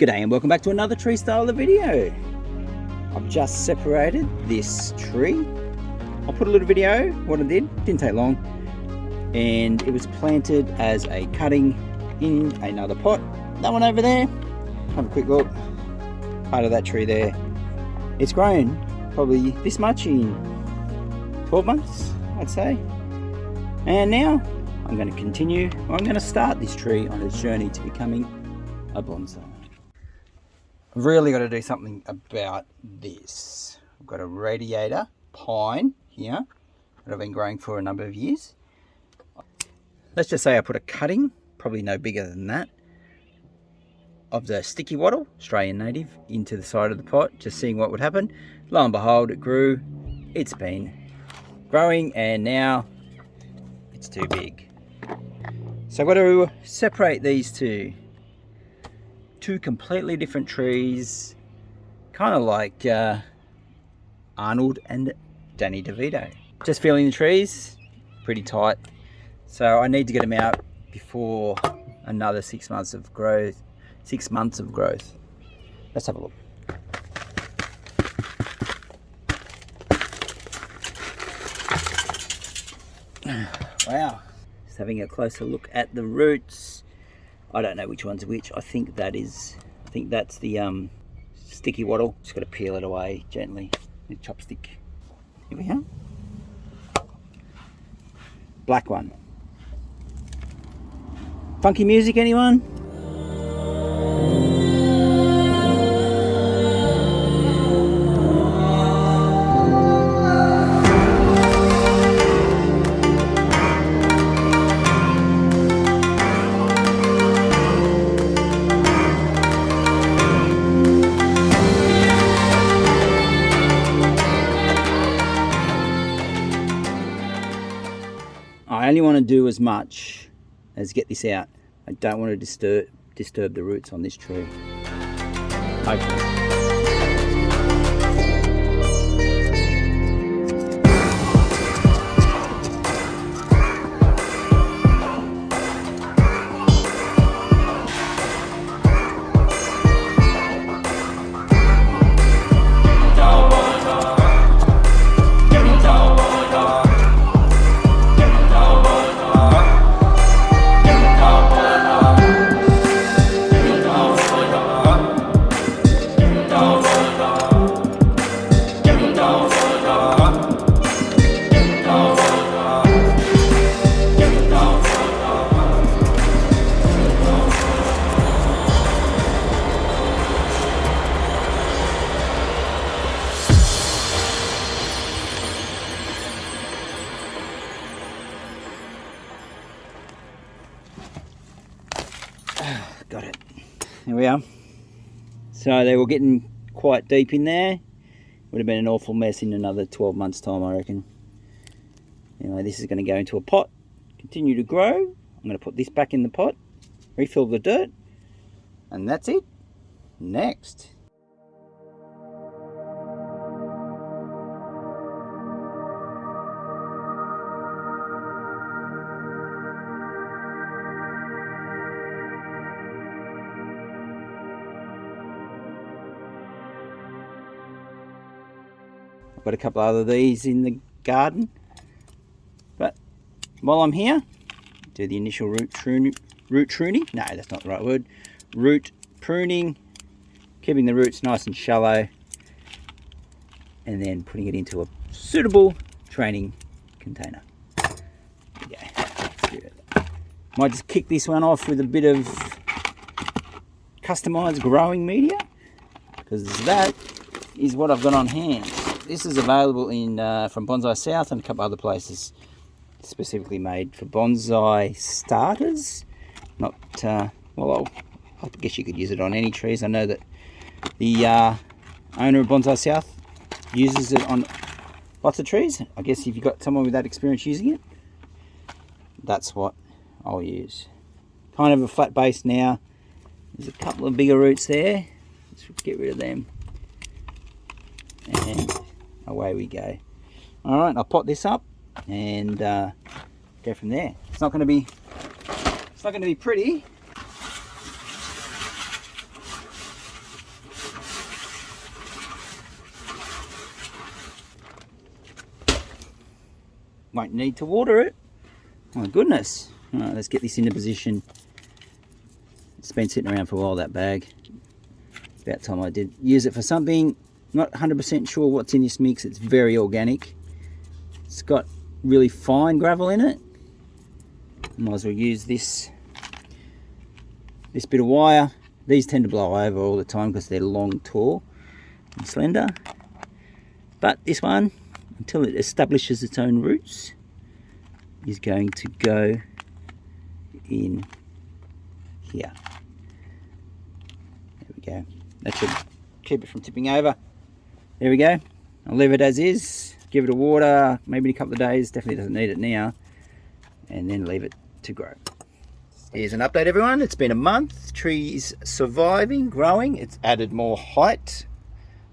G'day and welcome back to another tree style video. I've just separated this tree. I'll put a little video what I did, didn't take long, and it was planted as a cutting in another pot. That one over there, have a quick look, part of that tree there. It's grown probably this much in 12 months, I'd say. And now I'm going to continue, I'm going to start this tree on its journey to becoming a bonsai. I've really got to do something about this. I've got a Radiata Pine here that I've been growing for a number of years. Let's just say I put a cutting, probably no bigger than that, of the Sticky Wattle, Australian native, into the side of the pot, just seeing what would happen. Lo and behold, it grew. It's been growing and now it's too big. So I've got to separate these two completely different trees, kind of like Arnold and Danny DeVito. Just feeling the trees pretty tight, so I need to get them out before another 6 months of growth. Let's have a look. Wow, just having a closer look at the roots. I don't know which one's which. I think that's the sticky wattle. Just got to peel it away gently with a chopstick. Here we are. Black one. Funky music, anyone? I only want to do as much as get this out. I don't want to disturb the roots on this tree. Hopefully. Got it. There we are. So they were getting quite deep in there. Would have been an awful mess in another 12 months time, I reckon. Anyway, this is going to go into a pot, continue to grow. I'm going to put this back in the pot, refill the dirt, and that's it. Next. Got a couple other of these in the garden, but while I'm here, do the initial root pruning. No, that's not the right word. Root pruning, keeping the roots nice and shallow, and then putting it into a suitable training container. There we go. Might just kick this one off with a bit of customized growing media, because that is what I've got on hand. This is available in from Bonsai South and a couple other places, specifically made for bonsai starters. Not well, I guess you could use it on any trees. I know that the owner of Bonsai South uses it on lots of trees. I guess if you've got someone with that experience using it, that's what I'll use. Kind of a flat base now. There's a couple of bigger roots there. Let's get rid of them. And away we go. All right, I'll pot this up and go from there. It's not going to be pretty, won't need to water it. My goodness. All right, let's get this into position. It's been sitting around for a while, that bag. About time I did use it for something. Not 100% sure what's in this mix. It's very organic. It's got really fine gravel in it. Might as well use this bit of wire. These tend to blow over all the time because they're long, tall and slender. But this one, until it establishes its own roots, is going to go in here. There we go. That should keep it from tipping over. There we go. I'll leave it as is. Give it a water, maybe in a couple of days. Definitely doesn't need it now. And then leave it to grow. Here's an update, everyone. It's been a month. Tree's surviving, growing. It's added more height.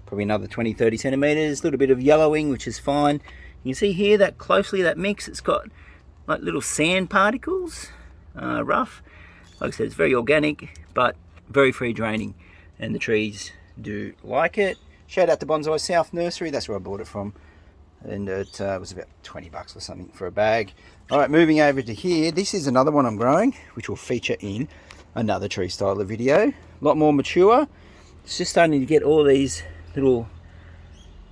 Probably another 20-30 centimeters. A little bit of yellowing, which is fine. You can see here that closely, that mix, it's got like little sand particles, rough. Like I said, it's very organic, but very free draining. And the trees do like it. Shout out to Bonsai South Nursery. That's where I bought it from. And it was about 20 bucks or something for a bag. All right, moving over to here. This is another one I'm growing, which will feature in another tree styler video. A lot more mature. It's just starting to get all these little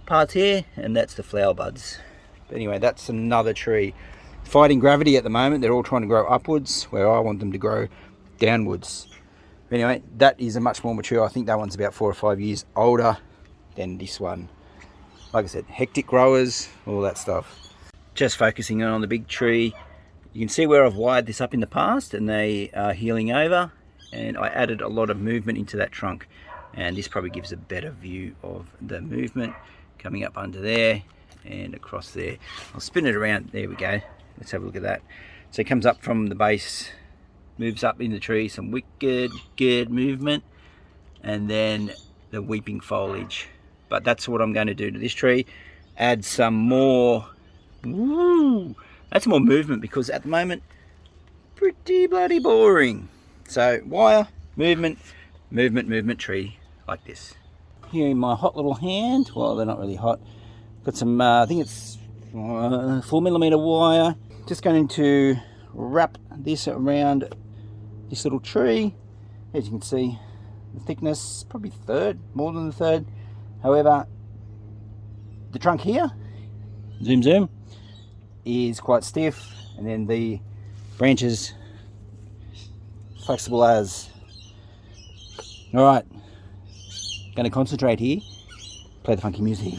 parts here, and that's the flower buds. But anyway, that's another tree. Fighting gravity at the moment. They're all trying to grow upwards, where I want them to grow downwards. But anyway, that is a much more mature. I think that one's about 4 or 5 years older than this one. Like I said, hectic growers, all that stuff. Just focusing on the big tree. You can see where I've wired this up in the past, and they are healing over, and I added a lot of movement into that trunk, and this probably gives a better view of the movement coming up under there and across there. I'll spin it around. There we go. Let's have a look at that. So it comes up from the base, moves up in the tree, some wicked good movement, and then the weeping foliage. But that's what I'm going to do to this tree. Add some more, that's more movement, because at the moment, pretty bloody boring. So wire, movement, tree like this. Here in my hot little hand, well, they're not really hot. Got some, I think it's 4mm wire. Just going to wrap this around this little tree. As you can see, the thickness, probably third, more than the third. However, the trunk here, zoom, is quite stiff, and then the branches flexible as. All right, going to concentrate here, play the funky music.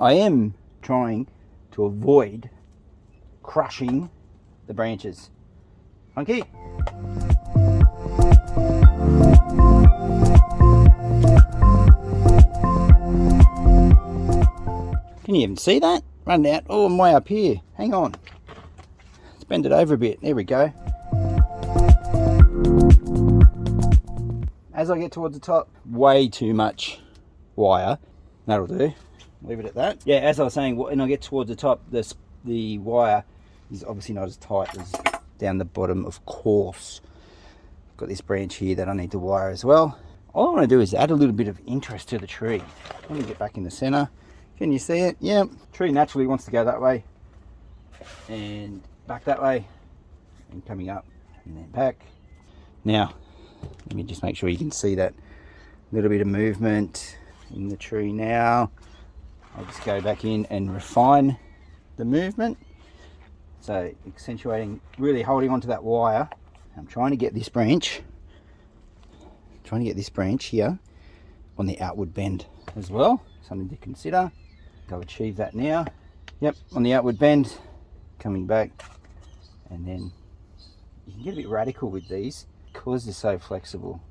I am trying to avoid crushing the branches. Okay. Can you even see that? Run out. Oh, I'm way up here. Hang on. Let's bend it over a bit. There we go. As I get towards the top, way too much wire. That'll do. Leave it at that. Yeah, as I was saying, when I get towards the top, the wire is obviously not as tight as down the bottom, of course. Got this branch here that I need to wire as well. All I want to do is add a little bit of interest to the tree. Let me get back in the center. Can you see it? Yeah. Tree naturally wants to go that way and back that way and coming up and then back. Now, let me just make sure you can see that little bit of movement in the tree now. I'll just go back in and refine the movement. So accentuating, really holding onto that wire. I'm trying to get this branch here on the outward bend as well. Something to consider. I'll achieve that now. Yep, on the outward bend, coming back, and then you can get a bit radical with these because they're so flexible.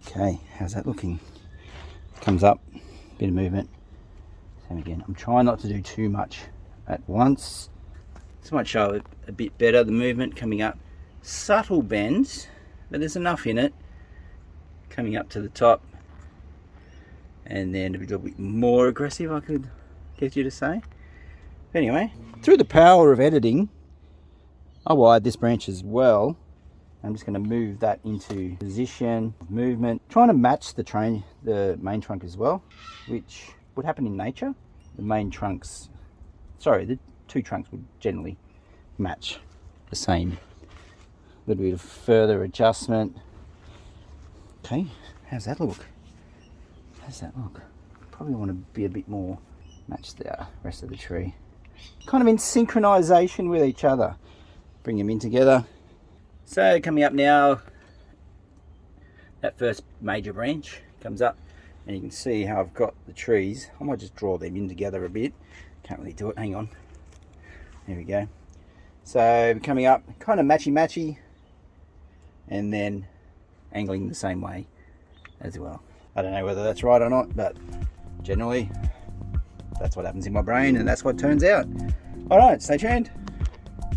Okay, how's that looking? Comes up, bit of movement. Same again. I'm trying not to do too much at once. This might show it a bit better, the movement coming up. Subtle bends, but there's enough in it. Coming up to the top, and then a little bit more aggressive, I could get you to say. Anyway, through the power of editing, I wired this branch as well. I'm just going to move that into position, movement, trying to match the main trunk as well, which would happen in nature. The two trunks would generally match the same. A little bit of further adjustment. Okay, how's that look? Probably want to be a bit more, match the rest of the tree. Kind of in synchronization with each other. Bring them in together. So coming up now, that first major branch comes up, and you can see how I've got the trees. I might just draw them in together a bit. Can't really do it, hang on. There we go. So coming up, kind of matchy, and then angling the same way as well. I don't know whether that's right or not, but generally that's what happens in my brain, and that's what turns out. All right, stay tuned.